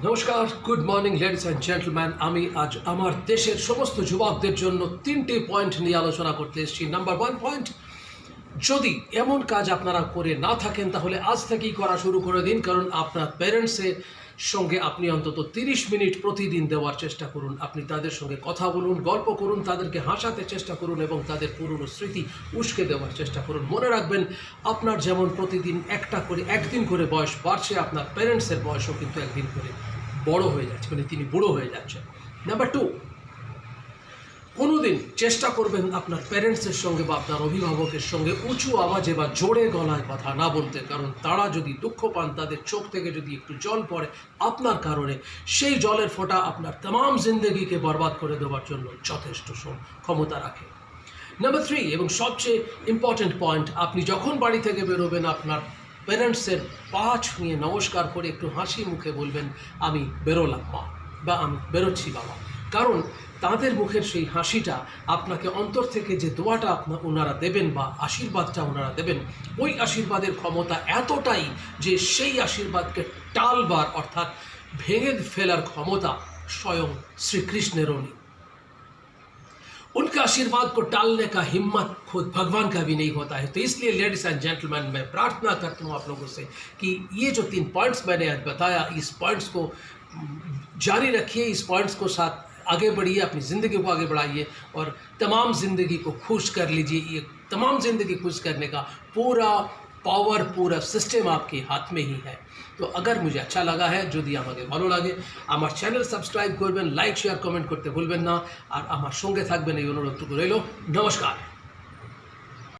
নমস্কার, good morning ladies and gentleman. আমি আজ আমার দেশের সমস্ত যুবকদের জন্য 3টে পয়েন্ট নিয়ে আলোচনা করতে এসেছি। নাম্বার 1 পয়েন্ট, যদি এমন কাজ আপনারা করে না থাকেন তাহলে আজ থেকেই করা শুরু করে দিন, কারণ আপনার প্যারেন্টসের সঙ্গে আপনি অন্তত 30 মিনিট প্রতিদিন দেওয়ার চেষ্টা করুন। আপনি তাদের সঙ্গে কথা বলুন, গল্প করুন, তাদেরকে হাসাতে চেষ্টা করুন এবং তাদের পুরনো স্মৃতি উস্কে দেওয়ার চেষ্টা করুন। মনে রাখবেন, আপনার যেমন প্রতিদিন একদিন করে বয়স বাড়ছে, আপনার প্যারেন্টসের বয়সও কিন্তু একদিন করে বড় হয়ে যাচ্ছে, মানে তিনি বুড়ো হয়ে যাচ্ছেন। নাম্বার 2, কোনোদিন চেষ্টা করবেন আপনার প্যারেন্টসের সঙ্গে বা আপনার অভিভাবকের সঙ্গে উঁচু আওয়াজে বা জোরে গলায় কথা না বলতে, কারণ তারা যদি দুঃখ পান, তাদের চোখ থেকে যদি একটু জল পড়ে আপনার কারণে, সেই জলের ফোঁটা আপনার तमाम জিন্দগিকে বরবাদ করে দেওয়ার জন্য যথেষ্ট ক্ষমতা রাখে। নাম্বার 3 এবং সবচেয়ে ইম্পর্ট্যান্ট পয়েন্ট, আপনি যখন বাড়ি থেকে বেরোবেন আপনার প্যারেন্টসের পা ছুঁয়ে নমস্কার করে একটু হাসি মুখে বলবেন, আমি বেরোলাম মা, বা আমি বেরোচ্ছি বাবা। কারণ তাদের মুখের সেই হাসিটা আপনাকে অন্তর থেকে যে দোয়াটা ওনারা দেবেন বা আশীর্বাদটা ওনারা দেবেন, ওই আশীর্বাদের ক্ষমতা এতটাই যে সেই আশীর্বাদকে টালবার অর্থাৎ ভেঙে ফেলার ক্ষমতা स्वयं श्री कृष्णेरों ने। उनका आशीर्वाद को टालने का हिम्मत खुद भगवान का भी नहीं होता है। तो इसलिए लेडीज एंड जेंटलमैन, मैं प्रार्थना करता हूँ आप लोगों से कि ये जो 3 पॉइंट्स मैंने आज बताया, इस पॉइंट्स को जारी रखिए, इस पॉइंट्स को साथ आगे बढ़िए, अपनी ज़िंदगी को आगे बढ़ाइए और तमाम ज़िंदगी को खुश कर लीजिए। ये तमाम ज़िंदगी खुश करने का पूरा पावर, पूरा सिस्टेम आपके हाथ में ही है। तो अगर मुझे अच्छा लगा है, যদি আমাকে ভালো লাগে, আমার চ্যানেল সাবস্ক্রাইব করবেন, লাইক শেয়ার কমেন্ট করতে ভুলবেন না, আর আমার সঙ্গে থাকবেন এই অনুরোধটুকু রইল। নমস্কার।